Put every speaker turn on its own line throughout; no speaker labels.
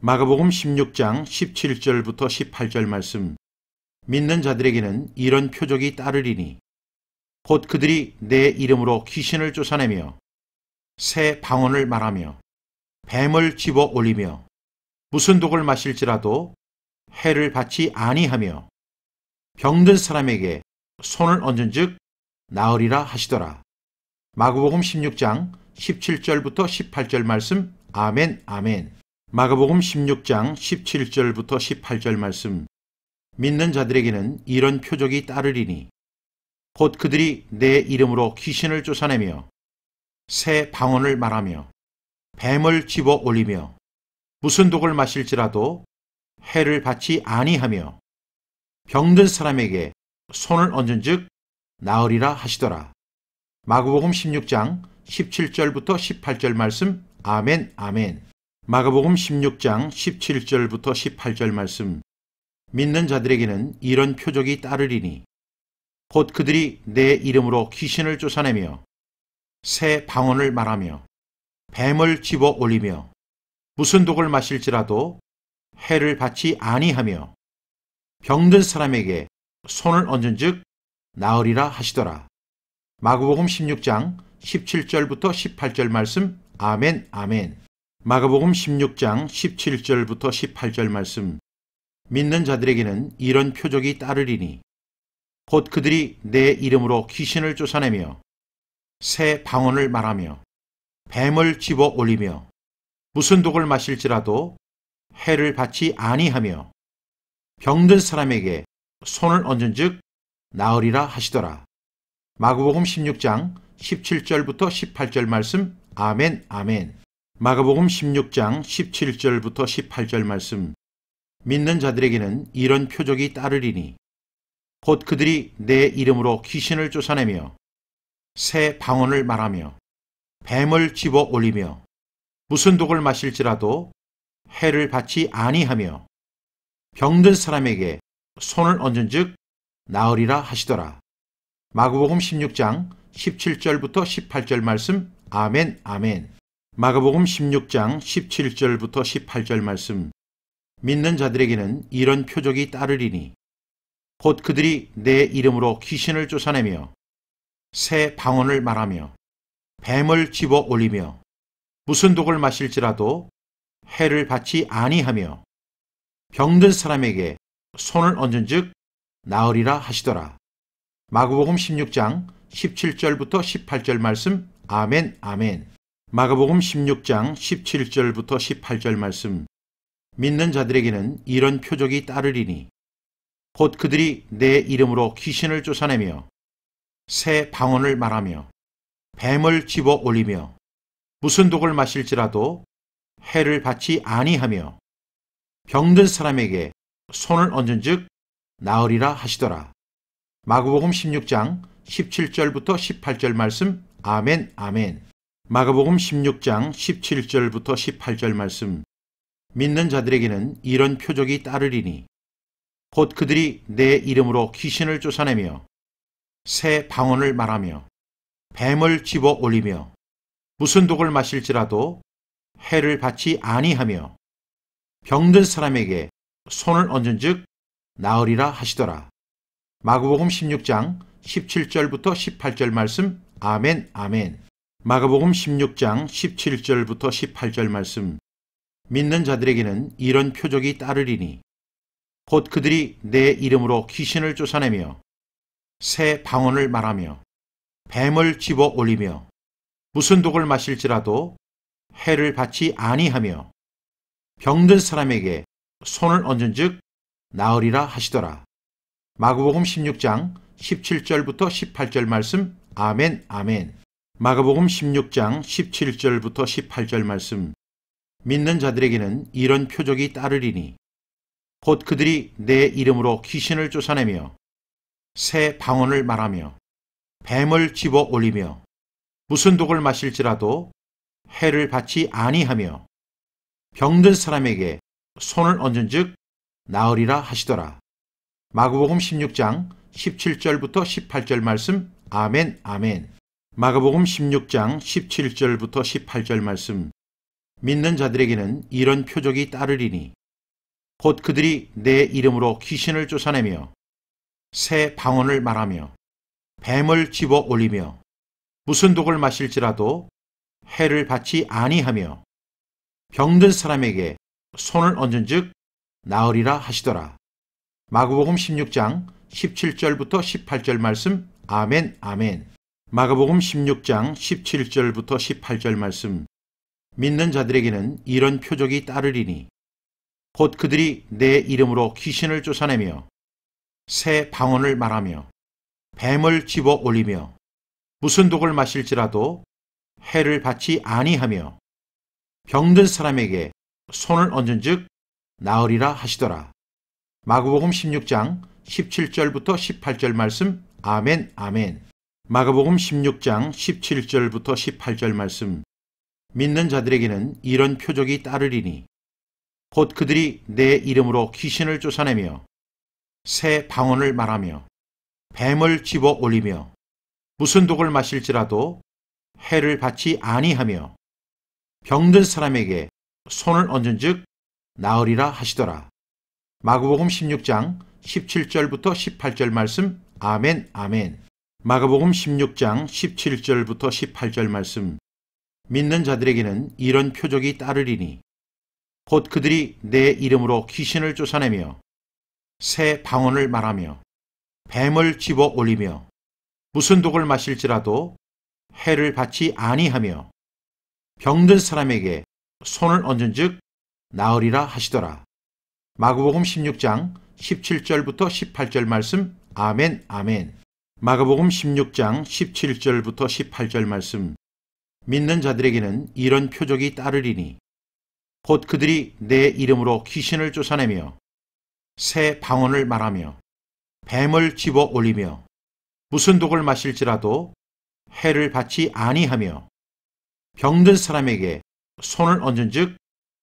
마가복음 16장 17절부터 18절 말씀. 믿는 자들에게는 이런 표적이 따르리니 곧 그들이 내 이름으로 귀신을 쫓아내며 새 방언을 말하며 뱀을 집어 올리며 무슨 독을 마실지라도 해를 받지 아니하며 병든 사람에게 손을 얹은즉 나으리라 하시더라. 마가복음 16장 17절부터 18절 말씀. 아멘, 아멘. 마가복음 16장 17절부터 18절 말씀. 믿는 자들에게는 이런 표적이 따르리니 곧 그들이 내 이름으로 귀신을 쫓아내며 새 방언을 말하며 뱀을 집어 올리며 무슨 독을 마실지라도 해를 받지 아니하며 병든 사람에게 손을 얹은즉 나으리라 하시더라. 마가복음 16장 17절부터 18절 말씀. 아멘, 아멘. 마가복음 16장 17절부터 18절 말씀. 믿는 자들에게는 이런 표적이 따르리니 곧 그들이 내 이름으로 귀신을 쫓아내며 새 방언을 말하며 뱀을 집어 올리며 무슨 독을 마실지라도 해를 받지 아니하며 병든 사람에게 손을 얹은즉 나으리라 하시더라. 마가복음 16장 17절부터 18절 말씀. 아멘, 아멘. 마가복음 16장 17절부터 18절 말씀. 믿는 자들에게는 이런 표적이 따르리니 곧 그들이 내 이름으로 귀신을 쫓아내며 새 방언을 말하며 뱀을 집어 올리며 무슨 독을 마실지라도 해를 받지 아니하며 병든 사람에게 손을 얹은즉 나으리라 하시더라. 마가복음 16장 17절부터 18절 말씀. 아멘, 아멘. 마가복음 16장 17절부터 18절 말씀. 믿는 자들에게는 이런 표적이 따르리니 곧 그들이 내 이름으로 귀신을 쫓아내며 새 방언을 말하며 뱀을 집어 올리며 무슨 독을 마실지라도 해를 받지 아니하며 병든 사람에게 손을 얹은즉 나으리라 하시더라. 마가복음 16장 17절부터 18절 말씀. 아멘, 아멘. 마가복음 16장 17절부터 18절 말씀. 믿는 자들에게는 이런 표적이 따르리니 곧 그들이 내 이름으로 귀신을 쫓아내며 새 방언을 말하며 뱀을 집어 올리며 무슨 독을 마실지라도 해를 받지 아니하며 병든 사람에게 손을 얹은즉 나으리라 하시더라. 마가복음 16장 17절부터 18절 말씀. 아멘, 아멘. 마가복음 16장 17절부터 18절 말씀. 믿는 자들에게는 이런 표적이 따르리니 곧 그들이 내 이름으로 귀신을 쫓아내며 새 방언을 말하며 뱀을 집어 올리며 무슨 독을 마실지라도 해를 받지 아니하며 병든 사람에게 손을 얹은즉 나으리라 하시더라. 마가복음 16장 17절부터 18절 말씀. 아멘, 아멘. 마가복음 16장 17절부터 18절 말씀. 믿는 자들에게는 이런 표적이 따르리니 곧 그들이 내 이름으로 귀신을 쫓아내며 새 방언을 말하며 뱀을 집어 올리며 무슨 독을 마실지라도 해를 받지 아니하며 병든 사람에게 손을 얹은즉 나으리라 하시더라. 마가복음 16장 17절부터 18절 말씀. 아멘, 아멘. 마가복음 16장 17절부터 18절 말씀. 믿는 자들에게는 이런 표적이 따르리니 곧 그들이 내 이름으로 귀신을 쫓아내며 새 방언을 말하며 뱀을 집어 올리며 무슨 독을 마실지라도 해를 받지 아니하며 병든 사람에게 손을 얹은즉 나으리라 하시더라. 마가복음 16장 17절부터 18절 말씀. 아멘, 아멘. 마가복음 16장 17절부터 18절 말씀. 믿는 자들에게는 이런 표적이 따르리니 곧 그들이 내 이름으로 귀신을 쫓아내며 새 방언을 말하며 뱀을 집어 올리며 무슨 독을 마실지라도 해를 받지 아니하며 병든 사람에게 손을 얹은즉 나으리라 하시더라. 마가복음 16장 17절부터 18절 말씀. 아멘, 아멘. 마가복음 16장 17절부터 18절 말씀. 믿는 자들에게는 이런 표적이 따르리니 곧 그들이 내 이름으로 귀신을 쫓아내며 새 방언을 말하며 뱀을 집어 올리며 무슨 독을 마실지라도 해를 받지 아니하며 병든 사람에게 손을 얹은즉 나으리라 하시더라. 마가복음 16장 17절부터 18절 말씀. 아멘, 아멘. 마가복음 16장 17절부터 18절 말씀. 믿는 자들에게는 이런 표적이 따르리니 곧 그들이 내 이름으로 귀신을 쫓아내며 새 방언을 말하며 뱀을 집어 올리며 무슨 독을 마실지라도 해를 받지 아니하며 병든 사람에게 손을 얹은즉 나으리라 하시더라. 마가복음 16장 17절부터 18절 말씀. 아멘, 아멘. 마가복음 16장 17절부터 18절 말씀. 믿는 자들에게는 이런 표적이 따르리니 곧 그들이 내 이름으로 귀신을 쫓아내며 새 방언을 말하며 뱀을 집어 올리며 무슨 독을 마실지라도 해를 받지 아니하며 병든 사람에게 손을 얹은즉 나으리라 하시더라. 마가복음 16장 17절부터 18절 말씀. 아멘, 아멘. 마가복음 16장 17절부터 18절 말씀. 믿는 자들에게는 이런 표적이 따르리니 곧 그들이 내 이름으로 귀신을 쫓아내며 새 방언을 말하며 뱀을 집어 올리며 무슨 독을 마실지라도 해를 받지 아니하며 병든 사람에게 손을 얹은즉 나으리라 하시더라. 마가복음 16장 17절부터 18절 말씀. 아멘, 아멘. 마가복음 16장 17절부터 18절 말씀. 믿는 자들에게는 이런 표적이 따르리니 곧 그들이 내 이름으로 귀신을 쫓아내며 새 방언을 말하며 뱀을 집어 올리며 무슨 독을 마실지라도 해를 받지 아니하며 병든 사람에게 손을 얹은즉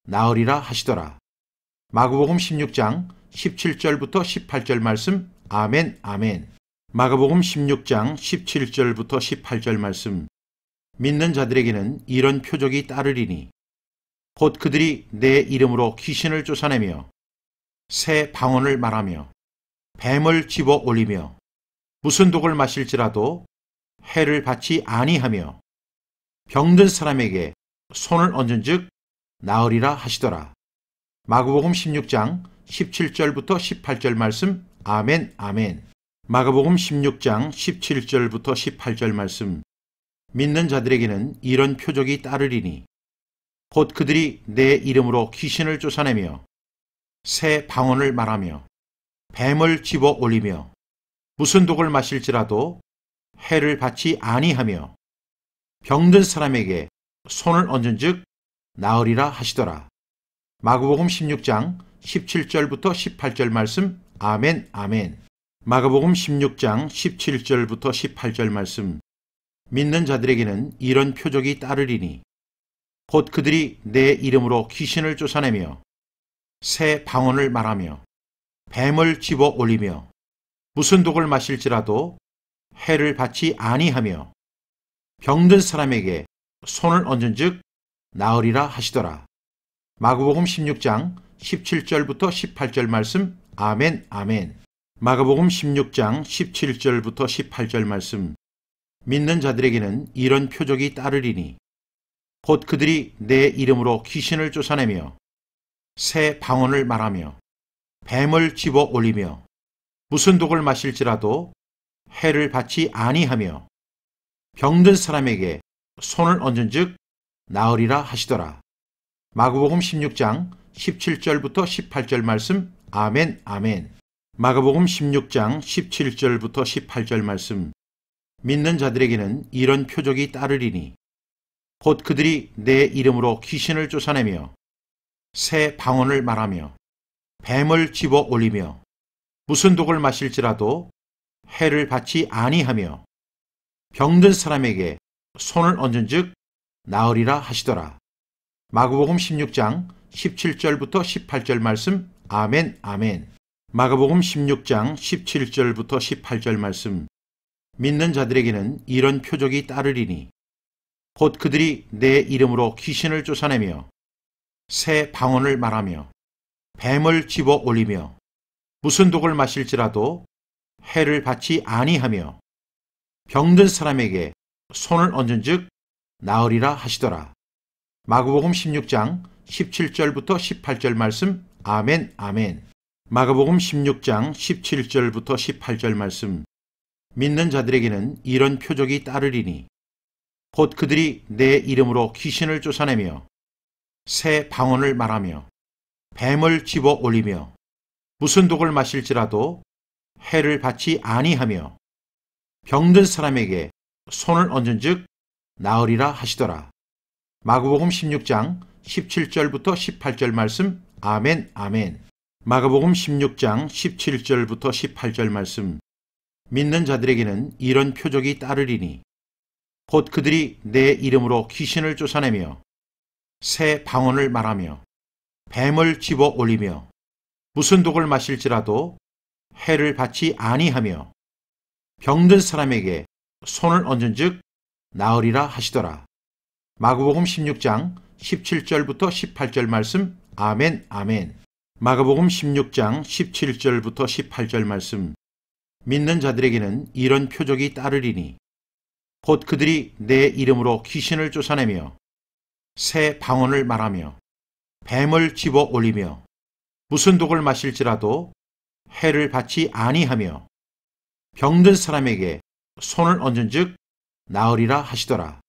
나으리라 하시더라. 마가복음 16장 17절부터 18절 말씀. 아멘, 아멘. 마가복음 16장 17절부터 18절 말씀. 믿는 자들에게는 이런 표적이 따르리니 곧 그들이 내 이름으로 귀신을 쫓아내며 새 방언을 말하며 뱀을 집어 올리며 무슨 독을 마실지라도 해를 받지 아니하며 병든 사람에게 손을 얹은즉 나으리라 하시더라. 마가복음 16장 17절부터 18절 말씀. 아멘, 아멘. 마가복음 16장 17절부터 18절 말씀. 믿는 자들에게는 이런 표적이 따르리니 곧 그들이 내 이름으로 귀신을 쫓아내며 새 방언을 말하며 뱀을 집어 올리며 무슨 독을 마실지라도 해를 받지 아니하며 병든 사람에게 손을 얹은즉 나으리라 하시더라. 마가복음 16장 17절부터 18절 말씀. 아멘, 아멘. 마가복음 16장 17절부터 18절 말씀. 믿는 자들에게는 이런 표적이 따르리니 곧 그들이 내 이름으로 귀신을 쫓아내며 새 방언을 말하며 뱀을 집어 올리며 무슨 독을 마실지라도 해를 받지 아니하며 병든 사람에게 손을 얹은즉 나으리라 하시더라. 마가복음 16장 17절부터 18절 말씀. 아멘, 아멘. 마가복음 16장 17절부터 18절 말씀. 믿는 자들에게는 이런 표적이 따르리니 곧 그들이 내 이름으로 귀신을 쫓아내며 새 방언을 말하며 뱀을 집어 올리며 무슨 독을 마실지라도 해를 받지 아니하며 병든 사람에게 손을 얹은즉 나으리라 하시더라. 마가복음 16장 17절부터 18절 말씀. 아멘, 아멘. 마가복음 16장 17절부터 18절 말씀. 믿는 자들에게는 이런 표적이 따르리니 곧 그들이 내 이름으로 귀신을 쫓아내며 새 방언을 말하며 뱀을 집어 올리며 무슨 독을 마실지라도 해를 받지 아니하며 병든 사람에게 손을 얹은즉 나으리라 하시더라. 마가복음 16장 17절부터 18절 말씀. 아멘, 아멘. 마가복음 16장 17절부터 18절 말씀. 믿는 자들에게는 이런 표적이 따르리니 곧 그들이 내 이름으로 귀신을 쫓아내며 새 방언을 말하며 뱀을 집어 올리며 무슨 독을 마실지라도 해를 받지 아니하며 병든 사람에게 손을 얹은즉 나으리라 하시더라. 마가복음 16장 17절부터 18절 말씀. 아멘, 아멘. 마가복음 16장 17절부터 18절 말씀. 믿는 자들에게는 이런 표적이 따르리니 곧 그들이 내 이름으로 귀신을 쫓아내며 새 방언을 말하며 뱀을 집어 올리며 무슨 독을 마실지라도 해를 받지 아니하며 병든 사람에게 손을 얹은즉 나으리라 하시더라. 마가복음 16장 17절부터 18절 말씀. 아멘, 아멘. 마가복음 16장 17절부터 18절 말씀. 믿는 자들에게는 이런 표적이 따르리니 곧 그들이 내 이름으로 귀신을 쫓아내며 새 방언을 말하며 뱀을 집어 올리며 무슨 독을 마실지라도 해를 받지 아니하며 병든 사람에게 손을 얹은즉 나으리라 하시더라. 마가복음 16장 17절부터 18절 말씀. 아멘, 아멘. 마가복음 16장 17절부터 18절 말씀. 믿는 자들에게는 이런 표적이 따르리니 곧 그들이 내 이름으로 귀신을 쫓아내며 새 방언을 말하며 뱀을 집어 올리며 무슨 독을 마실지라도 해를 받지 아니하며 병든 사람에게 손을 얹은즉 나으리라 하시더라.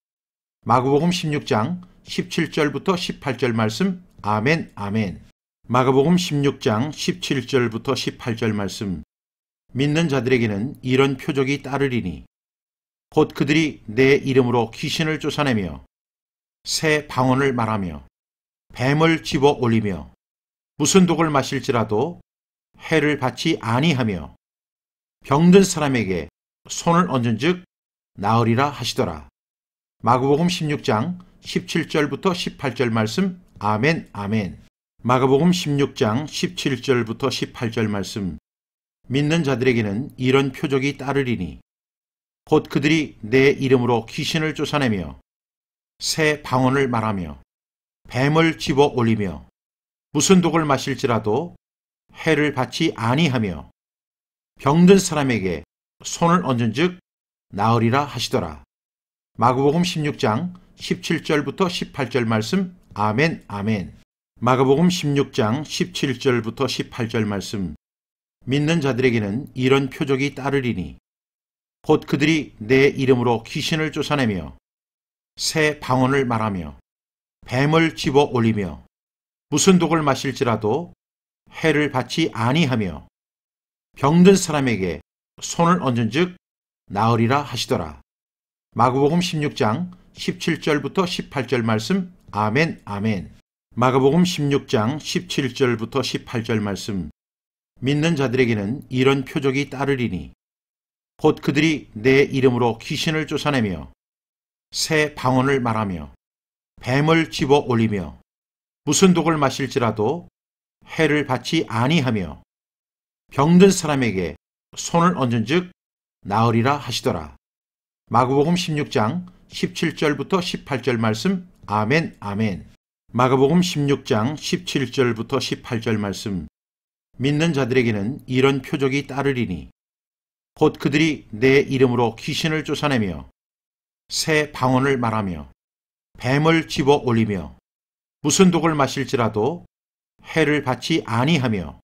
마가복음 16장 17절부터 18절 말씀. 아멘, 아멘. 마가복음 16장 17절부터 18절 말씀. 믿는 자들에게는 이런 표적이 따르리니 곧 그들이 내 이름으로 귀신을 쫓아내며 새 방언을 말하며 뱀을 집어 올리며 무슨 독을 마실지라도 해를 받지 아니하며 병든 사람에게 손을 얹은즉 나으리라 하시더라. 마가복음 16장 17절부터 18절 말씀. 아멘, 아멘. 마가복음 16장 17절부터 18절 말씀. 믿는 자들에게는 이런 표적이 따르리니 곧 그들이 내 이름으로 귀신을 쫓아내며 새 방언을 말하며 뱀을 집어 올리며 무슨 독을 마실지라도 해를 받지 아니하며 병든 사람에게 손을 얹은즉 나으리라 하시더라. 마가복음 16장 17절부터 18절 말씀. 아멘, 아멘. 마가복음 16장 17절부터 18절 말씀. 믿는 자들에게는 이런 표적이 따르리니 곧 그들이 내 이름으로 귀신을 쫓아내며 새 방언을 말하며 뱀을 집어 올리며 무슨 독을 마실지라도 해를 받지 아니하며 병든 사람에게 손을 얹은즉 나으리라 하시더라. 마가복음 16장 17절부터 18절 말씀. 아멘, 아멘. 마가복음 16장 17절부터 18절 말씀. 믿는 자들에게는 이런 표적이 따르리니 곧 그들이 내 이름으로 귀신을 쫓아내며 새 방언을 말하며 뱀을 집어 올리며 무슨 독을 마실지라도 해를 받지 아니하며 병든 사람에게 손을 얹은즉 나으리라 하시더라. 마가복음 16장 17절부터 18절 말씀. 아멘, 아멘. 마가복음 16장 17절부터 18절 말씀. 믿는 자들에게는 이런 표적이 따르리니 곧 그들이 내 이름으로 귀신을 쫓아내며 새 방언을 말하며 뱀을 집어 올리며 무슨 독을 마실지라도 해를 받지 아니하며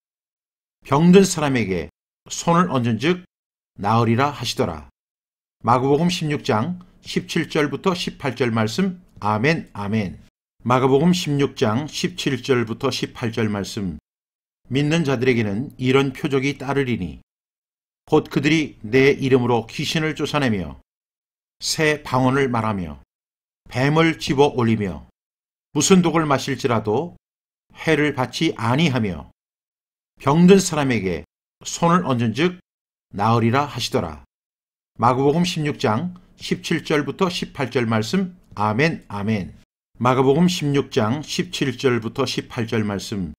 병든 사람에게 손을 얹은즉 나으리라 하시더라. 마가복음 16장 17절부터 18절 말씀. 아멘, 아멘. 마가복음 16장 17절부터 18절 말씀. 믿는 자들에게는 이런 표적이 따르리니 곧 그들이 내 이름으로 귀신을 쫓아내며 새 방언을 말하며 뱀을 집어 올리며 무슨 독을 마실지라도 해를 받지 아니하며 병든 사람에게 손을 얹은즉 나으리라 하시더라. 마가복음 16장 17절부터 18절 말씀. 아멘, 아멘. 마가복음 16장 17절부터 18절 말씀.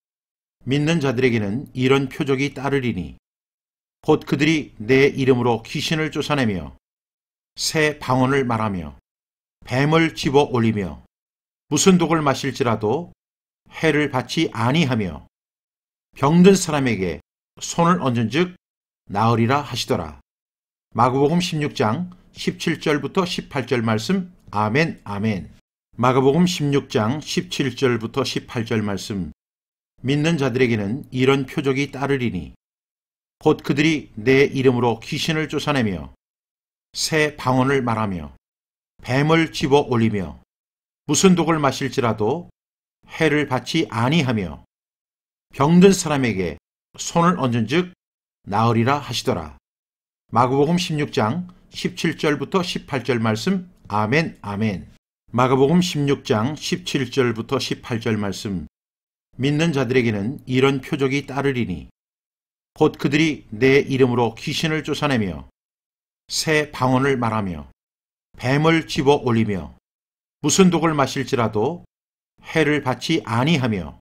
믿는 자들에게는 이런 표적이 따르리니 곧 그들이 내 이름으로 귀신을 쫓아내며 새 방언을 말하며 뱀을 집어 올리며 무슨 독을 마실지라도 해를 받지 아니하며 병든 사람에게 손을 얹은즉 나으리라 하시더라. 마가복음 16장 17절부터 18절 말씀. 아멘, 아멘. 마가복음 16장 17절부터 18절 말씀. 믿는 자들에게는 이런 표적이 따르리니 곧 그들이 내 이름으로 귀신을 쫓아내며 새 방언을 말하며 뱀을 집어 올리며 무슨 독을 마실지라도 해를 받지 아니하며 병든 사람에게 손을 얹은즉 나으리라 하시더라. 마가복음 16장 17절부터 18절 말씀. 아멘, 아멘. 마가복음 16장 17절부터 18절 말씀. 믿는 자들에게는 이런 표적이 따르리니 곧 그들이 내 이름으로 귀신을 쫓아내며 새 방언을 말하며 뱀을 집어 올리며 무슨 독을 마실지라도 해를 받지 아니하며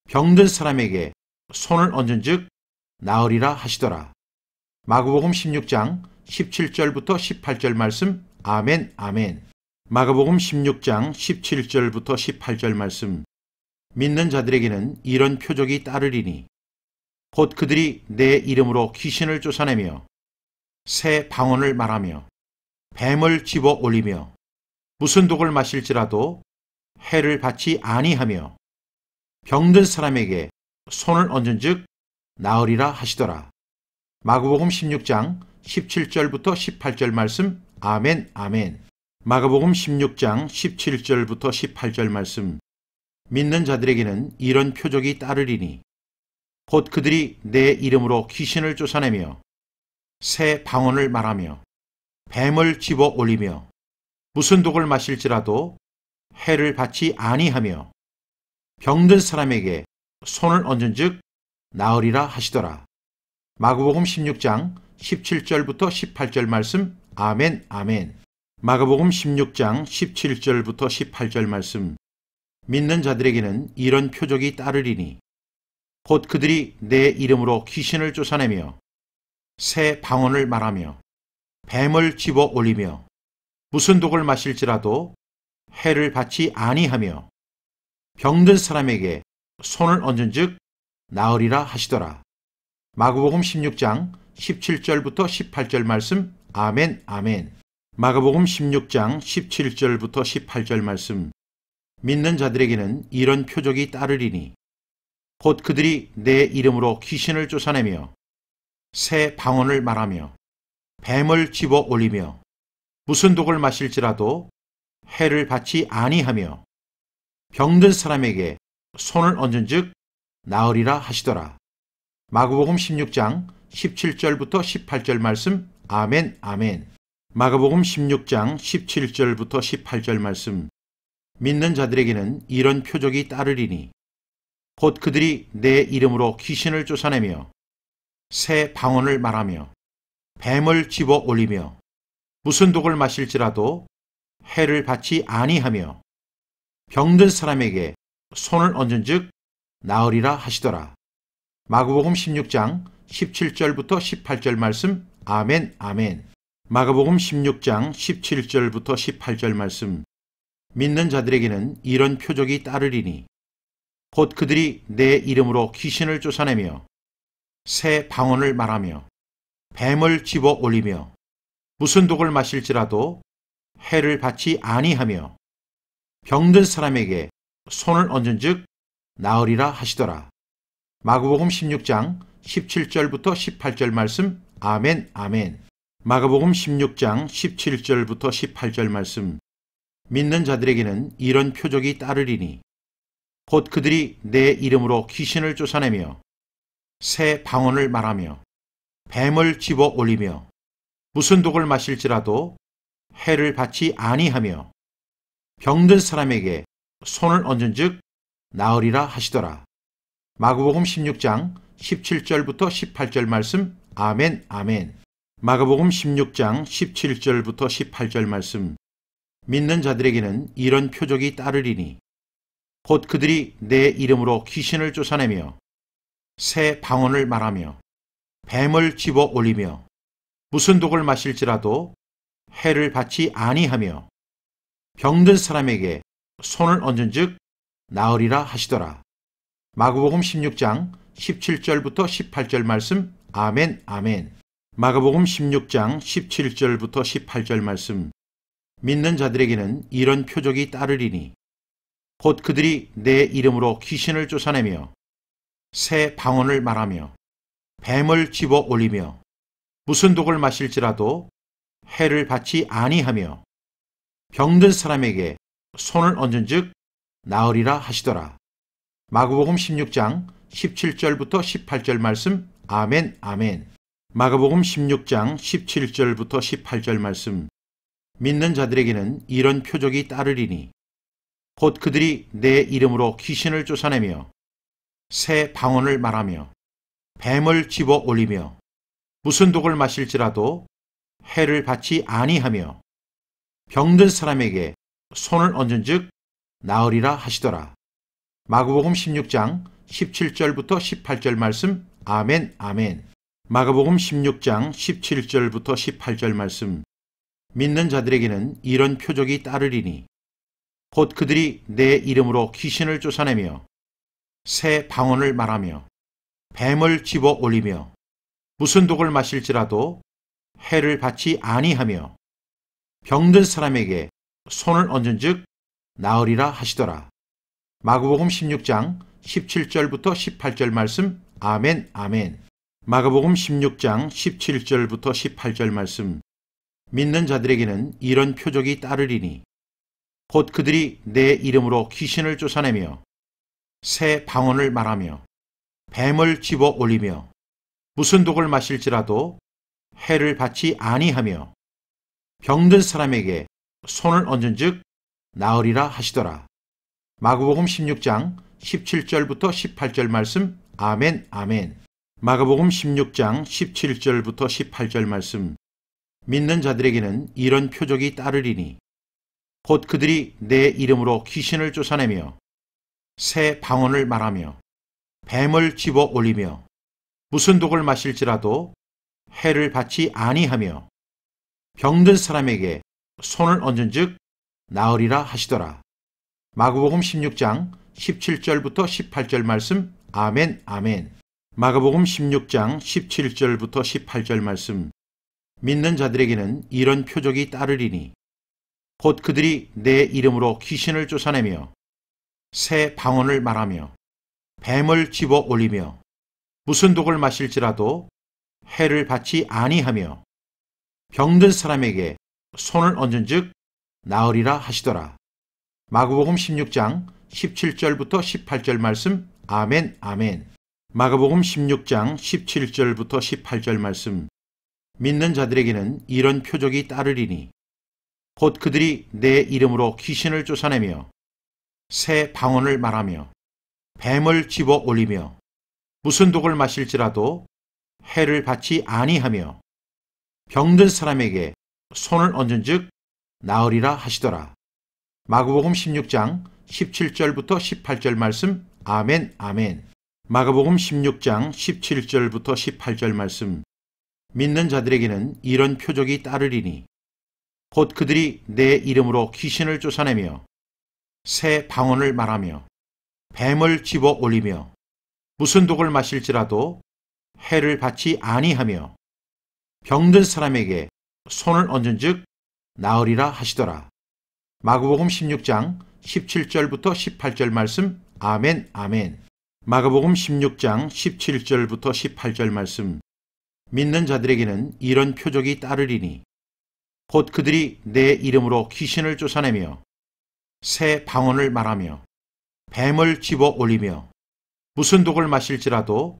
병든 사람에게 손을 얹은즉 나으리라 하시더라. 마가복음 16장 17절부터 18절 말씀. 아멘, 아멘. 마가복음 16장 17절부터 18절 말씀. 믿는 자들에게는 이런 표적이 따르리니 곧 그들이 내 이름으로 귀신을 쫓아내며 새 방언을 말하며 뱀을 집어 올리며 무슨 독을 마실지라도 해를 받지 아니하며 병든 사람에게 손을 얹은즉 나으리라 하시더라. 마가복음 16장 17절부터 18절 말씀. 아멘, 아멘. 마가복음 16장 17절부터 18절 말씀. 믿는 자들에게는 이런 표적이 따르리니 곧 그들이 내 이름으로 귀신을 쫓아내며 새 방언을 말하며 뱀을 집어 올리며 무슨 독을 마실지라도 해를 받지 아니하며 병든 사람에게 손을 얹은즉 나으리라 하시더라. 마가복음 16장 17절부터 18절 말씀. 아멘, 아멘. 마가복음 16장 17절부터 18절 말씀. 믿는 자들에게는 이런 표적이 따르리니 곧 그들이 내 이름으로 귀신을 쫓아내며 새 방언을 말하며 뱀을 집어 올리며 무슨 독을 마실지라도 해를 받지 아니하며 병든 사람에게 손을 얹은즉 나으리라 하시더라. 마가복음 16장 17절부터 18절 말씀. 아멘, 아멘. 마가복음 16장 17절부터 18절 말씀. 믿는 자들에게는 이런 표적이 따르리니 곧 그들이 내 이름으로 귀신을 쫓아내며 새 방언을 말하며 뱀을 집어 올리며 무슨 독을 마실지라도 해를 받지 아니하며 병든 사람에게 손을 얹은즉 나으리라 하시더라. 마가복음 16장 17절부터 18절 말씀. 아멘, 아멘. 마가복음 16장 17절부터 18절 말씀. 믿는 자들에게는 이런 표적이 따르리니 곧 그들이 내 이름으로 귀신을 쫓아내며 새 방언을 말하며 뱀을 집어 올리며 무슨 독을 마실지라도 해를 받지 아니하며 병든 사람에게 손을 얹은즉 나으리라 하시더라. 마가복음 16장 17절부터 18절 말씀. 아멘, 아멘. 마가복음 16장 17절부터 18절 말씀. 믿는 자들에게는 이런 표적이 따르리니 곧 그들이 내 이름으로 귀신을 쫓아내며 새 방언을 말하며 뱀을 집어 올리며 무슨 독을 마실지라도 해를 받지 아니하며 병든 사람에게 손을 얹은즉 나으리라 하시더라. 마가복음 16장 17절부터 18절 말씀. 아멘, 아멘. 마가복음 16장 17절부터 18절 말씀. 믿는 자들에게는 이런 표적이 따르리니 곧 그들이 내 이름으로 귀신을 쫓아내며 새 방언을 말하며 뱀을 집어 올리며 무슨 독을 마실지라도 해를 받지 아니하며 병든 사람에게 손을 얹은즉 나으리라 하시더라. 마가복음 16장 17절부터 18절 말씀. 아멘, 아멘. 마가복음 16장 17절부터 18절 말씀. 믿는 자들에게는 이런 표적이 따르리니 곧 그들이 내 이름으로 귀신을 쫓아내며 새 방언을 말하며 뱀을 집어 올리며 무슨 독을 마실지라도 해를 받지 아니하며 병든 사람에게 손을 얹은즉 나으리라 하시더라. 마가복음 16장 17절부터 18절 말씀. 아멘, 아멘. 마가복음 16장 17절부터 18절 말씀. 믿는 자들에게는 이런 표적이 따르리니 곧 그들이 내 이름으로 귀신을 쫓아내며 새 방언을 말하며 뱀을 집어 올리며 무슨 독을 마실지라도 해를 받지 아니하며 병든 사람에게 손을 얹은즉 나으리라 하시더라. 마가복음 16장 17절부터 18절 말씀. 아멘, 아멘. 마가복음 16장 17절부터 18절 말씀. 믿는 자들에게는 이런 표적이 따르리니 곧 그들이 내 이름으로 귀신을 쫓아내며 새 방언을 말하며 뱀을 집어 올리며 무슨 독을 마실지라도 해를 받지 아니하며 병든 사람에게 손을 얹은즉 나으리라 하시더라. 마가복음 16장 17절부터 18절 말씀. 아멘, 아멘. 마가복음 16장 17절부터 18절 말씀. 믿는 자들에게는 이런 표적이 따르리니 곧 그들이 내 이름으로 귀신을 쫓아내며 새 방언을 말하며 뱀을 집어 올리며 무슨 독을 마실지라도 해를 받지 아니하며 병든 사람에게 손을 얹은즉 나으리라 하시더라. 마가복음 16장 17절부터 18절 말씀. 아멘, 아멘. 마가복음 16장 17절부터 18절 말씀. 믿는 자들에게는 이런 표적이 따르리니 곧 그들이 내 이름으로 귀신을 쫓아내며 새 방언을 말하며 뱀을 집어 올리며 무슨 독을 마실지라도 해를 받지 아니하며 병든 사람에게 손을 얹은즉 나으리라 하시더라. 마가복음 16장 17절부터 18절 말씀. 아멘, 아멘. 마가복음 16장 17절부터 18절 말씀. 믿는 자들에게는 이런 표적이 따르리니 곧 그들이 내 이름으로 귀신을 쫓아내며 새 방언을 말하며 뱀을 집어 올리며 무슨 독을 마실지라도 해를 받지 아니하며 병든 사람에게 손을 얹은즉 나으리라 하시더라. 마가복음 16장 17절부터 18절 말씀. 아멘, 아멘. 마가복음 16장 17절부터 18절 말씀. 믿는 자들에게는 이런 표적이 따르리니 곧 그들이 내 이름으로 귀신을 쫓아내며 새 방언을 말하며 뱀을 집어 올리며 무슨 독을 마실지라도 해를 받지 아니하며 병든 사람에게 손을 얹은즉 나으리라 하시더라. 마가복음 16장 17절부터 18절 말씀. 아멘, 아멘. 마가복음 16장 17절부터 18절 말씀. 믿는 자들에게는 이런 표적이 따르리니 곧 그들이 내 이름으로 귀신을 쫓아내며 새 방언을 말하며 뱀을 집어 올리며 무슨 독을 마실지라도 해를 받지 아니하며 병든 사람에게 손을 얹은즉 나으리라 하시더라. 마가복음 16장 17절부터 18절 말씀. 아멘, 아멘. 마가복음 16장 17절부터 18절 말씀. 믿는 자들에게는 이런 표적이 따르리니 곧 그들이 내 이름으로 귀신을 쫓아내며 새 방언을 말하며 뱀을 집어 올리며 무슨 독을 마실지라도 해를 받지 아니하며 병든 사람에게 손을 얹은즉 나으리라 하시더라. 마가복음 16장 17절부터 18절 말씀. 아멘, 아멘. 마가복음 16장 17절부터 18절 말씀. 믿는 자들에게는 이런 표적이 따르리니 곧 그들이 내 이름으로 귀신을 쫓아내며 새 방언을 말하며 뱀을 집어 올리며 무슨 독을 마실지라도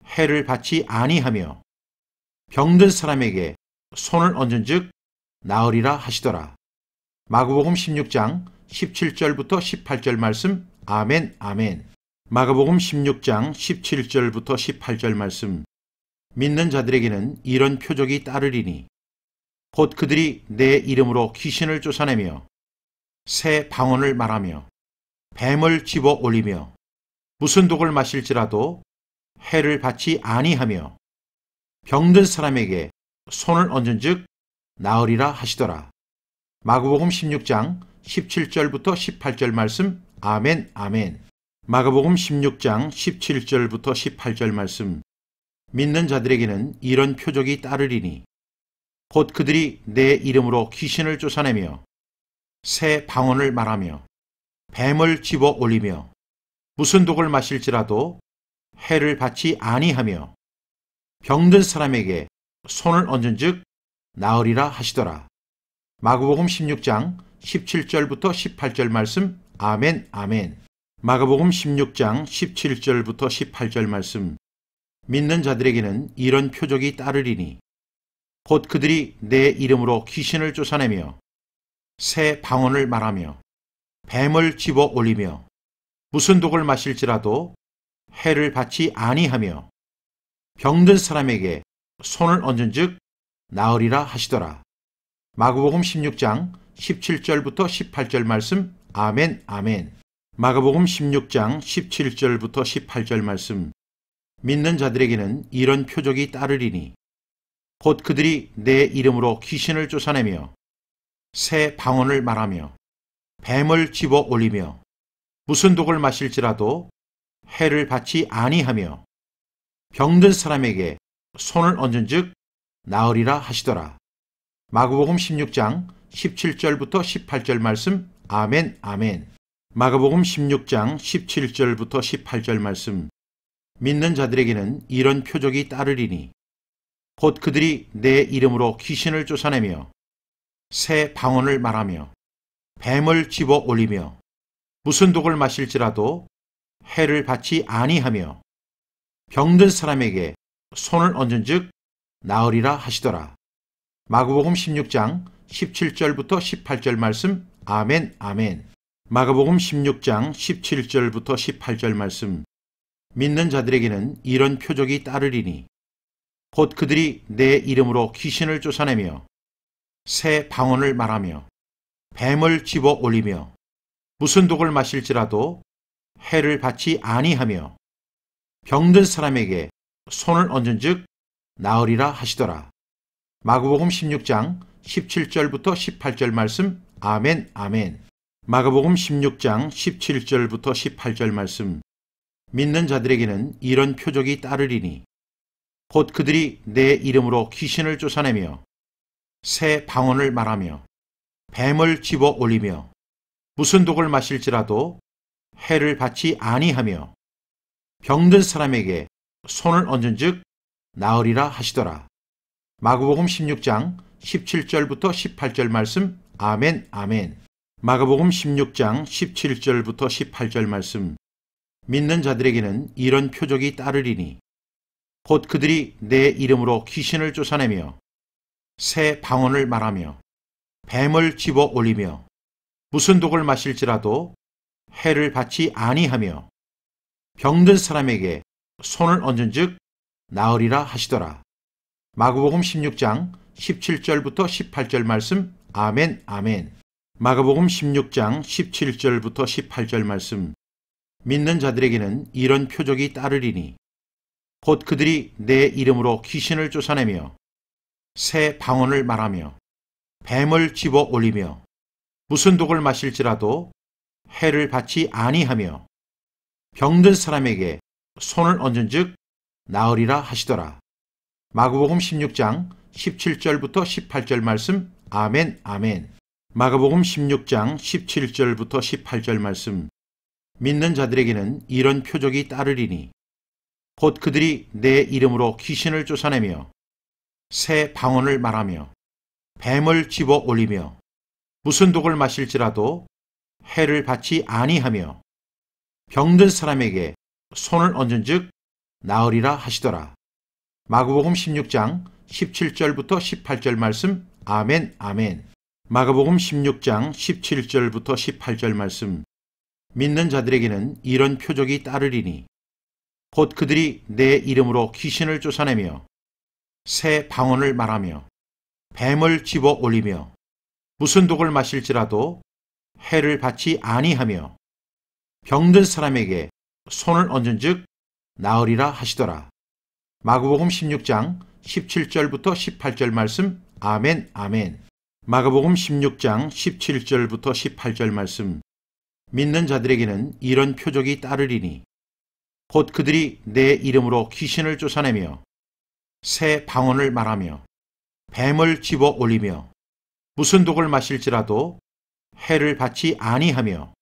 해를 받지 아니하며 병든 사람에게 손을 얹은즉 나으리라 하시더라. 마가복음 16장 17절부터 18절 말씀. 아멘, 아멘. 마가복음 16장 17절부터 18절 말씀. 믿는 자들에게는 이런 표적이 따르리니 곧 그들이 내 이름으로 귀신을 쫓아내며 새 방언을 말하며 뱀을 집어 올리며 무슨 독을 마실지라도 해를 받지 아니하며 병든 사람에게 손을 얹은즉 나으리라 하시더라. 마가복음 16장 17절부터 18절 말씀. 아멘, 아멘. 마가복음 16장 17절부터 18절 말씀. 믿는 자들에게는 이런 표적이 따르리니 곧 그들이 내 이름으로 귀신을 쫓아내며 새 방언을 말하며 뱀을 집어 올리며 무슨 독을 마실지라도 해를 받지 아니하며 병든 사람에게 손을 얹은즉 나으리라 하시더라. 마가복음 16장 17절부터 18절 말씀. 아멘, 아멘. 마가복음 16장 17절부터 18절 말씀. 믿는 자들에게는 이런 표적이 따르리니 곧 그들이 내 이름으로 귀신을 쫓아내며 새 방언을 말하며 뱀을 집어 올리며 무슨 독을 마실지라도 해를 받지 아니하며 병든 사람에게 손을 얹은즉 나으리라 하시더라. 마가복음 16장 17절부터 18절 말씀. 아멘, 아멘. 마가복음 16장 17절부터 18절 말씀. 믿는 자들에게는 이런 표적이 따르리니 곧 그들이 내 이름으로 귀신을 쫓아내며 새 방언을 말하며 뱀을 집어 올리며 무슨 독을 마실지라도 해를 받지 아니하며 병든 사람에게 손을 얹은즉 나으리라 하시더라. 마가복음 16장 17절부터 18절 말씀. 아멘, 아멘. 마가복음 16장 17절부터 18절 말씀. 믿는 자들에게는 이런 표적이 따르리니 곧 그들이 내 이름으로 귀신을 쫓아내며 새 방언을 말하며 뱀을 집어 올리며 무슨 독을 마실지라도 해를 받지 아니하며 병든 사람에게 손을 얹은즉 나으리라 하시더라. 마가복음 16장 17절부터 18절 말씀. 아멘, 아멘. 마가복음 16장 17절부터 18절 말씀. 믿는 자들에게는 이런 표적이 따르리니 곧 그들이 내 이름으로 귀신을 쫓아내며 새 방언을 말하며 뱀을 집어 올리며 무슨 독을 마실지라도 해를 받지 아니하며 병든 사람에게 손을 얹은즉 나으리라 하시더라. 마가복음 16장 17절부터 18절 말씀. 아멘, 아멘. 마가복음 16장 17절부터 18절 말씀. 믿는 자들에게는 이런 표적이 따르리니 곧 그들이 내 이름으로 귀신을 쫓아내며 새 방언을 말하며 뱀을 집어 올리며 무슨 독을 마실지라도 해를 받지 아니하며 병든 사람에게 손을 얹은즉 나으리라 하시더라. 마가복음 16장 17절부터 18절 말씀. 아멘, 아멘. 마가복음 16장 17절부터 18절 말씀. 믿는 자들에게는 이런 표적이 따르리니 곧 그들이 내 이름으로 귀신을 쫓아내며 새 방언을 말하며 뱀을 집어 올리며 무슨 독을 마실지라도 해를 받지 아니하며 병든 사람에게 손을 얹은즉 나으리라 하시더라. 마가복음 16장 17절부터 18절 말씀. 아멘, 아멘. 마가복음 16장 17절부터 18절 말씀. 믿는 자들에게는 이런 표적이 따르리니 곧 그들이 내 이름으로 귀신을 쫓아내며 새 방언을 말하며 뱀을 집어 올리며 무슨 독을 마실지라도 해를 받지 아니하며 병든 사람에게 손을 얹은즉 나으리라 하시더라. 마가복음 16장 17절부터 18절 말씀. 아멘, 아멘. 마가복음 16장 17절부터 18절 말씀. 믿는 자들에게는 이런 표적이 따르리니 곧 그들이 내 이름으로 귀신을 쫓아내며 새 방언을 말하며 뱀을 집어 올리며 무슨 독을 마실지라도 해를 받지 아니하며 병든 사람에게 손을 얹은즉 나으리라 하시더라. 마가복음 16장 17절부터 18절 말씀. 아멘, 아멘. 마가복음 16장 17절부터 18절 말씀. 믿는 자들에게는 이런 표적이 따르리니 곧 그들이 내 이름으로 귀신을 쫓아내며 새 방언을 말하며 뱀을 집어 올리며 무슨 독을 마실지라도 해를 받지 아니하며 병든 사람에게 손을 얹은즉 나으리라 하시더라. 마가복음 16장 17절부터 18절 말씀. 아멘, 아멘. 마가복음 16장 17절부터 18절 말씀. 믿는 자들에게는 이런 표적이 따르리니 곧 그들이 내 이름으로 귀신을 쫓아내며 새 방언을 말하며 뱀을 집어 올리며 무슨 독을 마실지라도 해를 받지 아니하며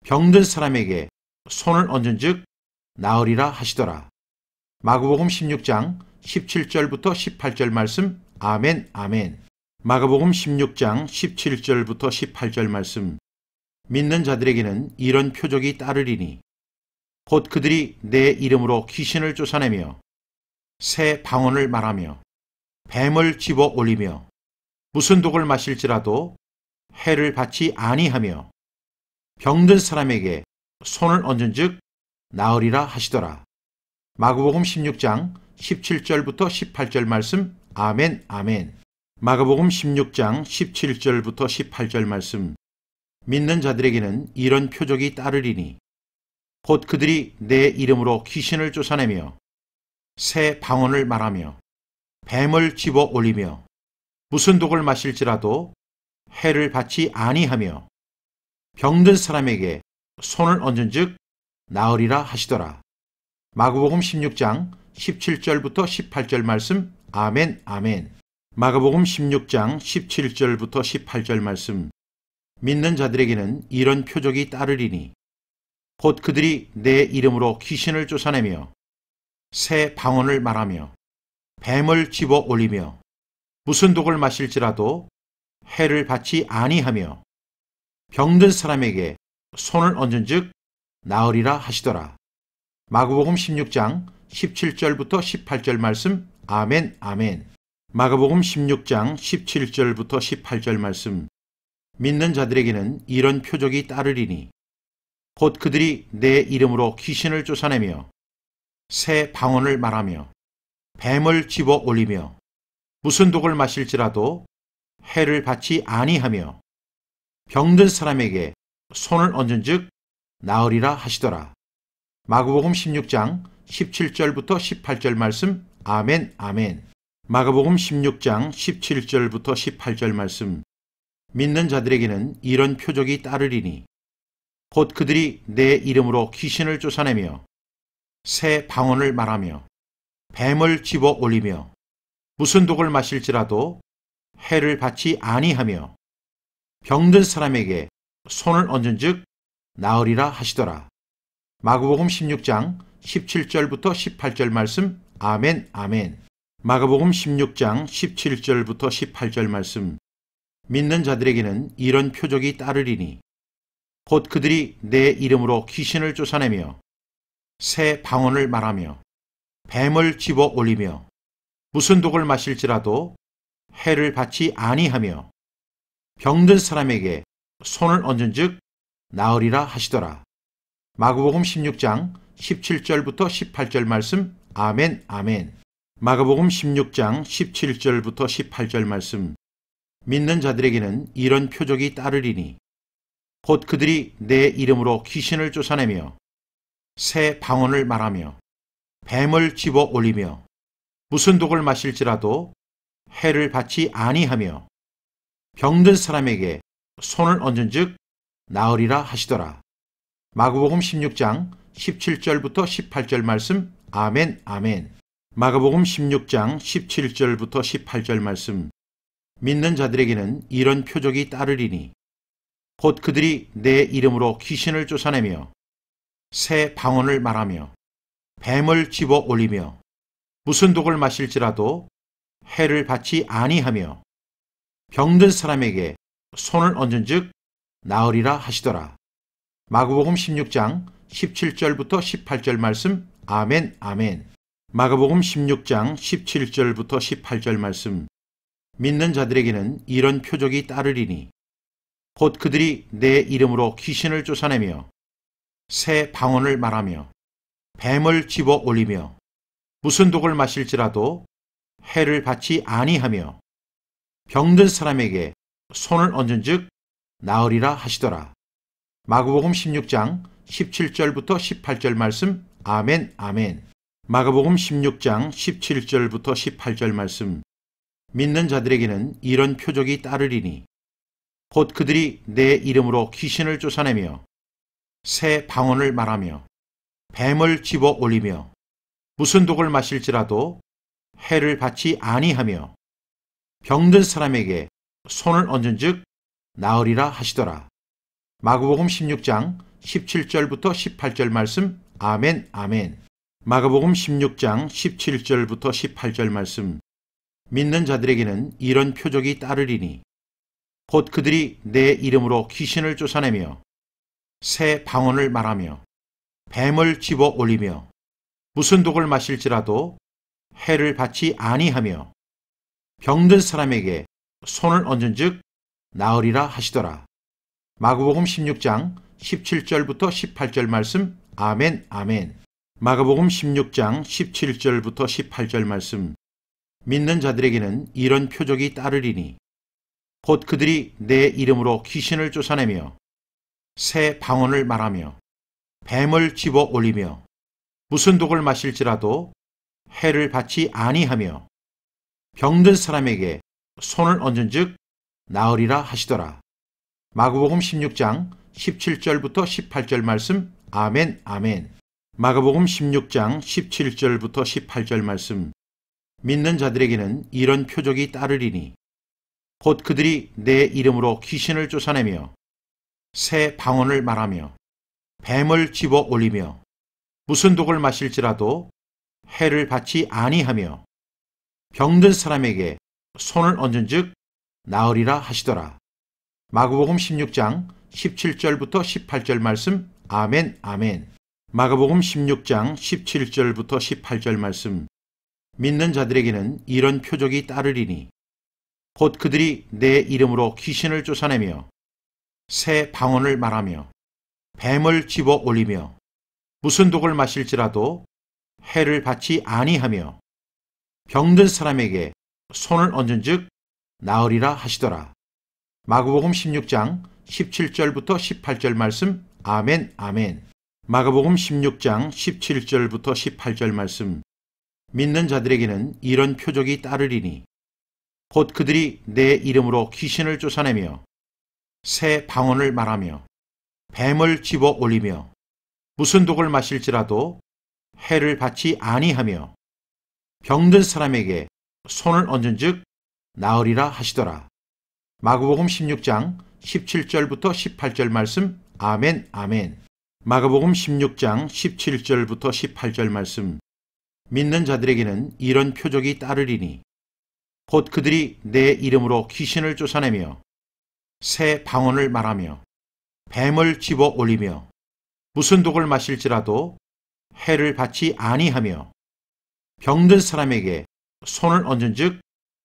병든 사람에게 손을 얹은즉 나으리라 하시더라. 마가복음 16장 17절부터 18절 말씀. 아멘, 아멘. 마가복음 16장 17절부터 18절 말씀. 믿는 자들에게는 이런 표적이 따르리니 곧 그들이 내 이름으로 귀신을 쫓아내며 새 방언을 말하며 뱀을 집어 올리며 무슨 독을 마실지라도 해를 받지 아니하며 병든 사람에게 손을 얹은즉 나으리라 하시더라. 마가복음 16장 17절부터 18절 말씀. 아멘, 아멘. 마가복음 16장 17절부터 18절 말씀. 믿는 자들에게는 이런 표적이 따르리니 곧 그들이 내 이름으로 귀신을 쫓아내며 새 방언을 말하며 뱀을 집어 올리며 무슨 독을 마실지라도 해를 받지 아니하며 병든 사람에게 손을 얹은즉 나으리라 하시더라. 마가복음 16장 17절부터 18절 말씀. 아멘, 아멘. 마가복음 16장 17절부터 18절 말씀. 믿는 자들에게는 이런 표적이 따르리니 곧 그들이 내 이름으로 귀신을 쫓아내며 새 방언을 말하며 뱀을 집어 올리며 무슨 독을 마실지라도 해를 받지 아니하며 병든 사람에게 손을 얹은즉 나으리라 하시더라. 마가복음 16장 17절부터 18절 말씀. 아멘, 아멘. 마가복음 16장 17절부터 18절 말씀. 믿는 자들에게는 이런 표적이 따르리니 곧 그들이 내 이름으로 귀신을 쫓아내며 새 방언을 말하며 뱀을 집어 올리며 무슨 독을 마실지라도 해를 받지 아니하며 병든 사람에게 손을 얹은즉 나으리라 하시더라. 마가복음 16장 17절부터 18절 말씀. 아멘, 아멘. 마가복음 16장 17절부터 18절 말씀. 믿는 자들에게는 이런 표적이 따르리니 곧 그들이 내 이름으로 귀신을 쫓아내며 새 방언을 말하며 뱀을 집어 올리며 무슨 독을 마실지라도 해를 받지 아니하며 병든 사람에게 손을 얹은즉 나으리라 하시더라. 마가복음 16장 17절부터 18절 말씀. 아멘, 아멘. 마가복음 16장 17절부터 18절 말씀. 믿는 자들에게는 이런 표적이 따르리니 곧 그들이 내 이름으로 귀신을 쫓아내며 새 방언을 말하며 뱀을 집어 올리며 무슨 독을 마실지라도 해를 받지 아니하며 병든 사람에게 손을 얹은즉 나으리라 하시더라. 마가복음 16장 17절부터 18절 말씀. 아멘, 아멘. 마가복음 16장 17절부터 18절 말씀. 믿는 자들에게는 이런 표적이 따르리니 곧 그들이 내 이름으로 귀신을 쫓아내며 새 방언을 말하며 뱀을 집어 올리며 무슨 독을 마실지라도 해를 받지 아니하며 병든 사람에게 손을 얹은즉 나으리라 하시더라. 마가복음 16장 17절부터 18절 말씀. 아멘, 아멘. 마가복음 16장 17절부터 18절 말씀. 믿는 자들에게는 이런 표적이 따르리니 곧 그들이 내 이름으로 귀신을 쫓아내며 새 방언을 말하며 뱀을 집어 올리며 무슨 독을 마실지라도 해를 받지 아니하며 병든 사람에게 손을 얹은즉 나으리라 하시더라. 마가복음 16장 17절부터 18절 말씀. 아멘, 아멘. 마가복음 16장 17절부터 18절 말씀. 믿는 자들에게는 이런 표적이 따르리니 곧 그들이 내 이름으로 귀신을 쫓아내며 새 방언을 말하며 뱀을 집어 올리며 무슨 독을 마실지라도 해를 받지 아니하며 병든 사람에게 손을 얹은즉 나으리라 하시더라. 마가복음 16장 17절부터 18절 말씀. 아멘, 아멘. 마가복음 16장 17절부터 18절 말씀. 믿는 자들에게는 이런 표적이 따르리니 곧 그들이 내 이름으로 귀신을 쫓아내며 새 방언을 말하며 뱀을 집어 올리며 무슨 독을 마실지라도 해를 받지 아니하며 병든 사람에게 손을 얹은즉 나으리라 하시더라. 마가복음 16장 17절부터 18절 말씀. 아멘, 아멘. 마가복음 16장 17절부터 18절 말씀. 믿는 자들에게는 이런 표적이 따르리니 곧 그들이 내 이름으로 귀신을 쫓아내며 새 방언을 말하며 뱀을 집어 올리며 무슨 독을 마실지라도 해를 받지 아니하며 병든 사람에게 손을 얹은즉 나으리라 하시더라. 마가복음 16장 17절부터 18절 말씀. 아멘, 아멘. 마가복음 16장 17절부터 18절 말씀. 믿는 자들에게는 이런 표적이 따르리니 곧 그들이 내 이름으로 귀신을 쫓아내며 새 방언을 말하며 뱀을 집어 올리며 무슨 독을 마실지라도 해를 받지 아니하며 병든 사람에게 손을 얹은즉 나으리라 하시더라. 마가복음 16장 17절부터 18절 말씀. 아멘, 아멘. 마가복음 16장 17절부터 18절 말씀. 믿는 자들에게는 이런 표적이 따르리니 곧 그들이 내 이름으로 귀신을 쫓아내며 새 방언을 말하며 뱀을 집어 올리며 무슨 독을 마실지라도 해를 받지 아니하며 병든 사람에게 손을 얹은즉 나으리라 하시더라. 마가복음 16장 17절부터 18절 말씀. 아멘, 아멘. 마가복음 16장 17절부터 18절 말씀. 믿는 자들에게는 이런 표적이 따르리니 곧 그들이 내 이름으로 귀신을 쫓아내며 새 방언을 말하며 뱀을 집어 올리며 무슨 독을 마실지라도 해를 받지 아니하며 병든 사람에게 손을 얹은즉 나으리라 하시더라. 마가복음 16장 17절부터 18절 말씀. 아멘, 아멘. 마가복음 16장 17절부터 18절 말씀. 믿는 자들에게는 이런 표적이 따르리니 곧 그들이 내 이름으로 귀신을 쫓아내며 새 방언을 말하며 뱀을 집어 올리며 무슨 독을 마실지라도 해를 받지 아니하며 병든 사람에게 손을 얹은즉 나으리라 하시더라. 마가복음 16장 17절부터 18절 말씀. 아멘, 아멘. 마가복음 16장 17절부터 18절 말씀. 믿는 자들에게는 이런 표적이 따르리니 곧 그들이 내 이름으로 귀신을 쫓아내며 새 방언을 말하며 뱀을 집어 올리며 무슨 독을 마실지라도 해를 받지 아니하며 병든 사람에게 손을 얹은즉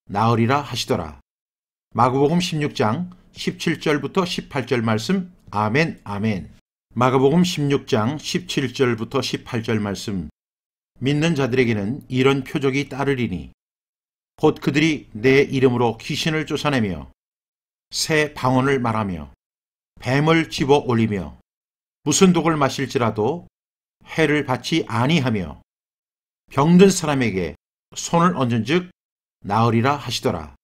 나으리라 하시더라. 마가복음 16장 17절부터 18절 말씀. 아멘, 아멘. 마가복음 16장 17절부터 18절 말씀. 믿는 자들에게는 이런 표적이 따르리니 곧 그들이 내 이름으로 귀신을 쫓아내며 새 방언을 말하며 뱀을 집어 올리며 무슨 독을 마실지라도 해를 받지 아니하며 병든 사람에게 손을 얹은즉 나으리라 하시더라.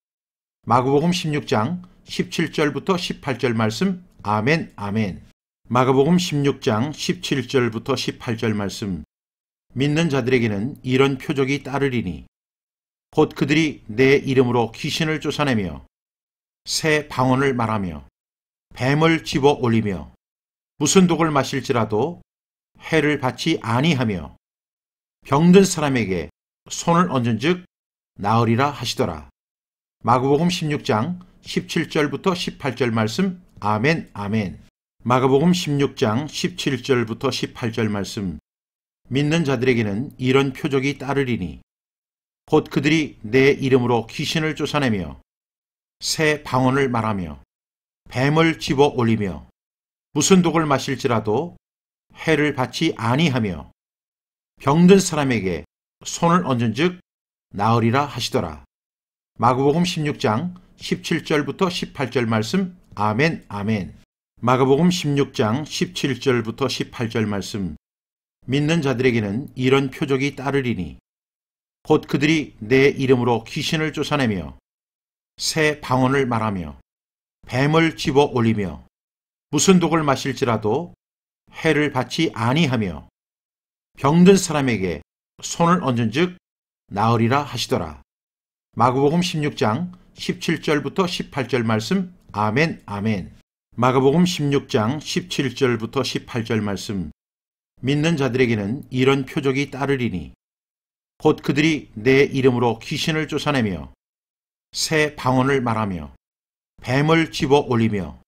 마가복음 16장 17절부터 18절 말씀. 아멘, 아멘. 마가복음 16장 17절부터 18절 말씀. 믿는 자들에게는 이런 표적이 따르리니 곧 그들이 내 이름으로 귀신을 쫓아내며 새 방언을 말하며 뱀을 집어 올리며 무슨 독을 마실지라도 해를 받지 아니하며 병든 사람에게 손을 얹은즉 나으리라 하시더라. 마가복음 16장 17절부터 18절 말씀. 아멘, 아멘. 마가복음 16장 17절부터 18절 말씀. 믿는 자들에게는 이런 표적이 따르리니 곧 그들이 내 이름으로 귀신을 쫓아내며 새 방언을 말하며 뱀을 집어 올리며 무슨 독을 마실지라도 해를 받지 아니하며 병든 사람에게 손을 얹은즉 나으리라 하시더라. 마가복음 16장 17절부터 18절 말씀. 아멘, 아멘. 마가복음 16장 17절부터 18절 말씀. 믿는 자들에게는 이런 표적이 따르리니 곧 그들이 내 이름으로 귀신을 쫓아내며 새 방언을 말하며 뱀을 집어 올리며 무슨 독을 마실지라도 해를 받지 아니하며 병든 사람에게 손을 얹은즉 나으리라 하시더라. 마가복음 16장 17절부터 18절 말씀. 아멘, 아멘. 마가복음 16장 17절부터 18절 말씀. 믿는 자들에게는 이런 표적이 따르리니 곧 그들이 내 이름으로 귀신을 쫓아내며 새 방언을 말하며 뱀을 집어 올리며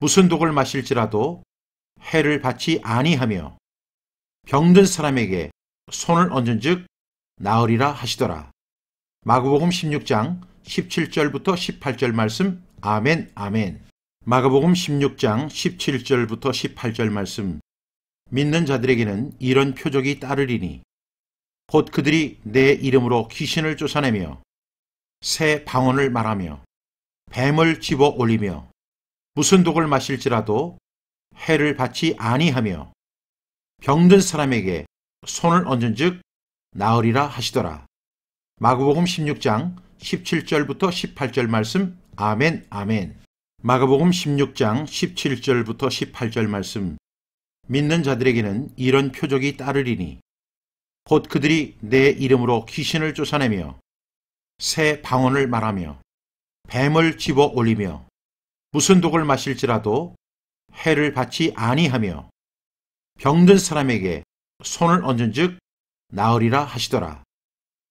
무슨 독을 마실지라도 해를 받지 아니하며 병든 사람에게 손을 얹은즉 나으리라 하시더라. 마가복음 16장 17절부터 18절 말씀. 아멘, 아멘. 마가복음 16장 17절부터 18절 말씀. 믿는 자들에게는 이런 표적이 따르리니 곧 그들이 내 이름으로 귀신을 쫓아내며 새 방언을 말하며 뱀을 집어 올리며 무슨 독을 마실지라도 해를 받지 아니하며 병든 사람에게 손을 얹은즉 나으리라 하시더라. 마가복음 16장 17절부터 18절 말씀. 아멘, 아멘. 마가복음 16장 17절부터 18절 말씀. 믿는 자들에게는 이런 표적이 따르리니 곧 그들이 내 이름으로 귀신을 쫓아내며 새 방언을 말하며 뱀을 집어 올리며 무슨 독을 마실지라도 해를 받지 아니하며 병든 사람에게 손을 얹은즉 나으리라 하시더라.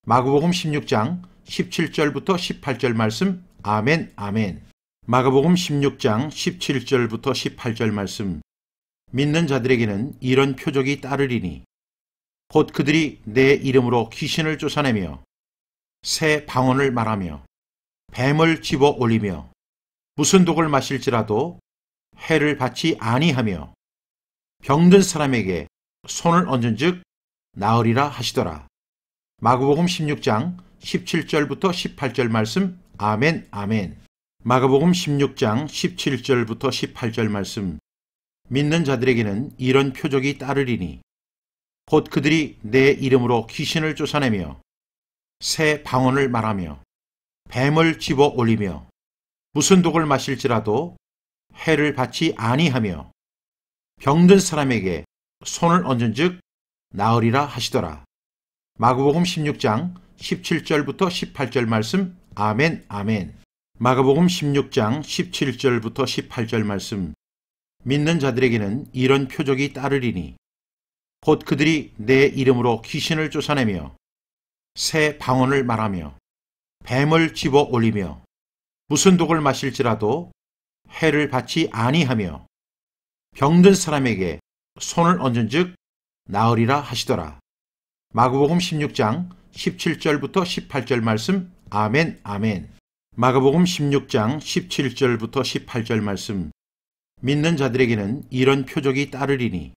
마가복음 16장 17절부터 18절 말씀. 아멘, 아멘. 마가복음 16장 17절부터 18절 말씀. 믿는 자들에게는 이런 표적이 따르리니 곧 그들이 내 이름으로 귀신을 쫓아내며 새 방언을 말하며 뱀을 집어 올리며 무슨 독을 마실지라도 해를 받지 아니하며 병든 사람에게 손을 얹은즉 나으리라 하시더라. 마가복음 16장 17절부터 18절 말씀. 아멘, 아멘. 마가복음 16장 17절부터 18절 말씀. 믿는 자들에게는 이런 표적이 따르리니 곧 그들이 내 이름으로 귀신을 쫓아내며 새 방언을 말하며 뱀을 집어 올리며 무슨 독을 마실지라도 해를 받지 아니하며 병든 사람에게 손을 얹은즉 나으리라 하시더라. 마가복음 16장 17절부터 18절 말씀. 아멘, 아멘. 마가복음 16장 17절부터 18절 말씀. 믿는 자들에게는 이런 표적이 따르리니 곧 그들이 내 이름으로 귀신을 쫓아내며 새 방언을 말하며 뱀을 집어 올리며 무슨 독을 마실지라도 해를 받지 아니하며 병든 사람에게 손을 얹은즉 나으리라 하시더라. 마가복음 16장 17절부터 18절 말씀. 아멘, 아멘. 마가복음 16장 17절부터 18절 말씀. 믿는 자들에게는 이런 표적이 따르리니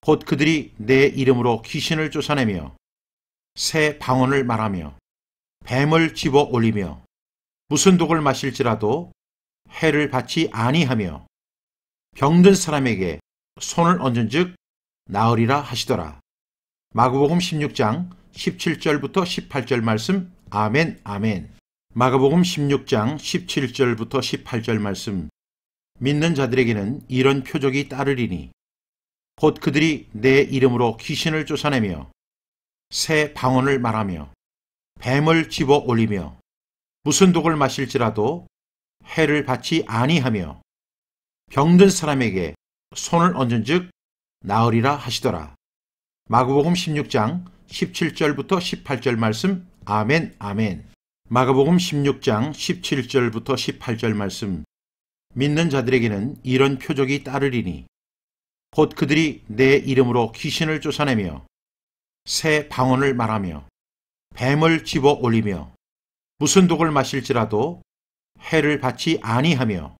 곧 그들이 내 이름으로 귀신을 쫓아내며 새 방언을 말하며 뱀을 집어 올리며 무슨 독을 마실지라도 해를 받지 아니하며 병든 사람에게 손을 얹은즉 나으리라 하시더라. 마가복음 16장 17절부터 18절 말씀. 아멘, 아멘. 마가복음 16장 17절부터 18절 말씀. 믿는 자들에게는 이런 표적이 따르리니 곧 그들이 내 이름으로 귀신을 쫓아내며 새 방언을 말하며 뱀을 집어 올리며 무슨 독을 마실지라도 해를 받지 아니하며 병든 사람에게 손을 얹은즉 나으리라 하시더라. 마가복음 16장 17절부터 18절 말씀. 아멘, 아멘. 마가복음 16장 17절부터 18절 말씀. 믿는 자들에게는 이런 표적이 따르리니 곧 그들이 내 이름으로 귀신을 쫓아내며 새 방언을 말하며 뱀을 집어 올리며 무슨 독을 마실지라도 해를 받지 아니하며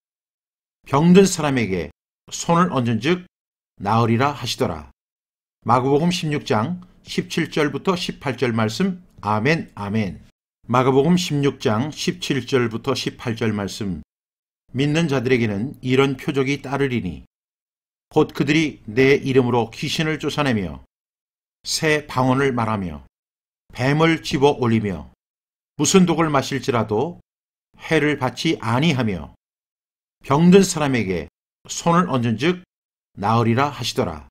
병든 사람에게 손을 얹은즉 나으리라 하시더라. 마가복음 16장 17절부터 18절 말씀. 아멘, 아멘. 마가복음 16장 17절부터 18절 말씀. 믿는 자들에게는 이런 표적이 따르리니 곧 그들이 내 이름으로 귀신을 쫓아내며 새 방언을 말하며 뱀을 집어 올리며 무슨 독을 마실지라도 해를 받지 아니하며 병든 사람에게 손을 얹은즉 나으리라 하시더라.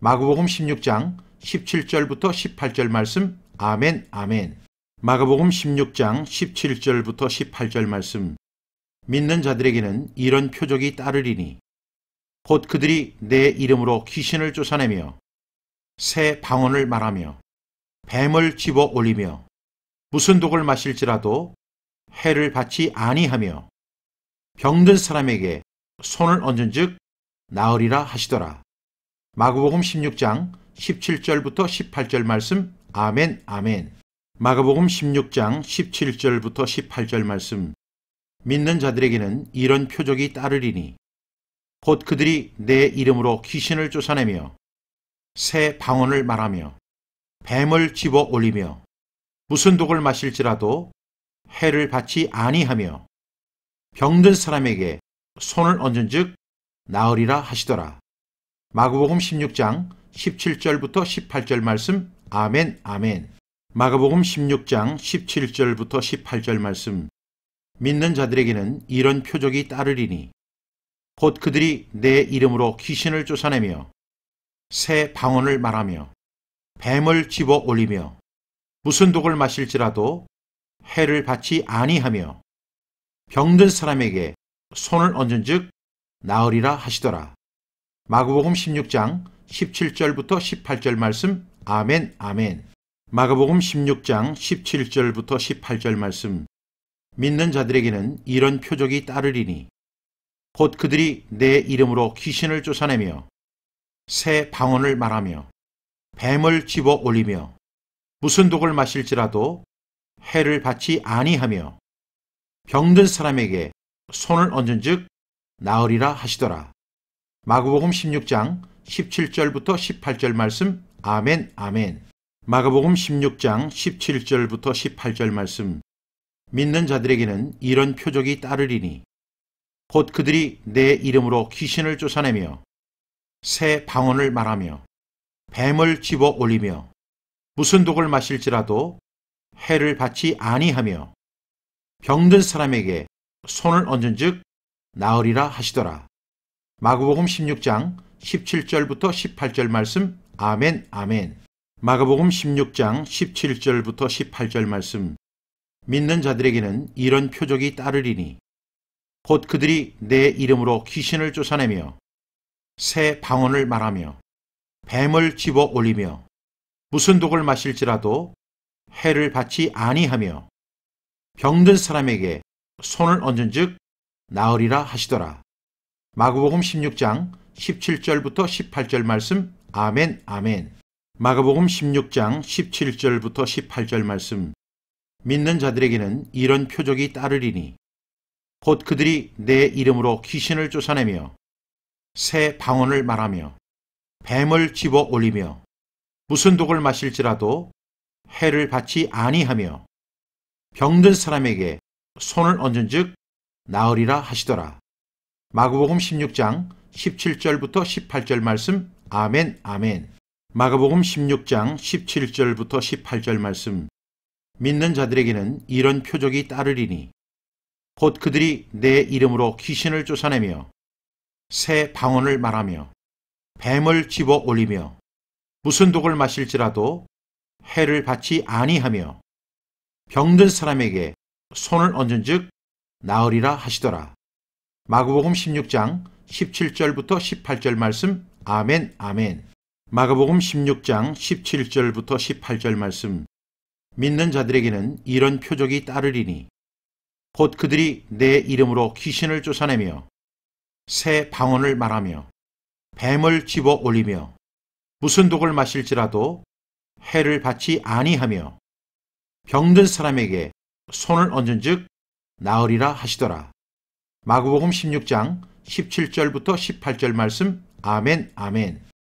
마가복음 16장 17절부터 18절 말씀. 아멘, 아멘. 마가복음 16장 17절부터 18절 말씀. 믿는 자들에게는 이런 표적이 따르리니 곧 그들이 내 이름으로 귀신을 쫓아내며 새 방언을 말하며 뱀을 집어 올리며 무슨 독을 마실지라도 해를 받지 아니하며 병든 사람에게 손을 얹은즉 나으리라 하시더라. 마가복음 16장 17절부터 18절 말씀. 아멘, 아멘. 마가복음 16장 17절부터 18절 말씀. 믿는 자들에게는 이런 표적이 따르리니 곧 그들이 내 이름으로 귀신을 쫓아내며 새 방언을 말하며 뱀을 집어 올리며 무슨 독을 마실지라도 해를 받지 아니하며 병든 사람에게 손을 얹은즉 나으리라 하시더라. 마가복음 16장 17절부터 18절 말씀. 아멘, 아멘. 마가복음 16장 17절부터 18절 말씀. 믿는 자들에게는 이런 표적이 따르리니 곧 그들이 내 이름으로 귀신을 쫓아내며 새 방언을 말하며 뱀을 집어 올리며 무슨 독을 마실지라도 해를 받지 아니하며 병든 사람에게 손을 얹은즉 나으리라 하시더라. 마가복음 16장 17절부터 18절 말씀. 아멘, 아멘. 마가복음 16장 17절부터 18절 말씀. 믿는 자들에게는 이런 표적이 따르리니 곧 그들이 내 이름으로 귀신을 쫓아내며 새 방언을 말하며 뱀을 집어 올리며 무슨 독을 마실지라도 해를 받지 아니하며 병든 사람에게 손을 얹은즉 나으리라 하시더라. 마가복음 16장 17절부터 18절 말씀. 아멘, 아멘. 마가복음 16장 17절부터 18절 말씀. 믿는 자들에게는 이런 표적이 따르리니 곧 그들이 내 이름으로 귀신을 쫓아내며 새 방언을 말하며 뱀을 집어 올리며 무슨 독을 마실지라도 해를 받지 아니하며 병든 사람에게 손을 얹은즉 나으리라 하시더라. 마가복음 16장 17절부터 18절 말씀. 아멘, 아멘. 마가복음 16장 17절부터 18절 말씀. 믿는 자들에게는 이런 표적이 따르리니 곧 그들이 내 이름으로 귀신을 쫓아내며 새 방언을 말하며 뱀을 집어 올리며 무슨 독을 마실지라도 해를 받지 아니하며 병든 사람에게 손을 얹은즉 나으리라 하시더라. 마가복음 16장 17절부터 18절 말씀. 아멘, 아멘. 마가복음 16장 17절부터 18절 말씀. 믿는 자들에게는 이런 표적이 따르리니 곧 그들이 내 이름으로 귀신을 쫓아내며 새 방언을 말하며 뱀을 집어 올리며 무슨 독을 마실지라도 해를 받지 아니하며 병든 사람에게 손을 얹은즉 나으리라 하시더라. 마가복음 16장 17절부터 18절 말씀. 아멘, 아멘. 마가복음 16장 17절부터 18절 말씀. 믿는 자들에게는 이런 표적이 따르리니 곧 그들이 내 이름으로 귀신을 쫓아내며 새 방언을 말하며 뱀을 집어 올리며 무슨 독을 마실지라도 해를 받지 아니하며 병든 사람에게 손을 얹은즉 나으리라 하시더라. 마가복음 16장 17절부터 18절 말씀. 아멘, 아멘. 마가복음 16장 17절부터 18절 말씀. 믿는 자들에게는 이런 표적이 따르리니 곧 그들이 내 이름으로 귀신을 쫓아내며 새 방언을 말하며 뱀을 집어 올리며 무슨 독을 마실지라도 해를 받지 아니하며 병든 사람에게 손을 얹은즉 나으리라 하시더라. 마가복음 16장 17절부터 18절 말씀. 아멘, 아멘.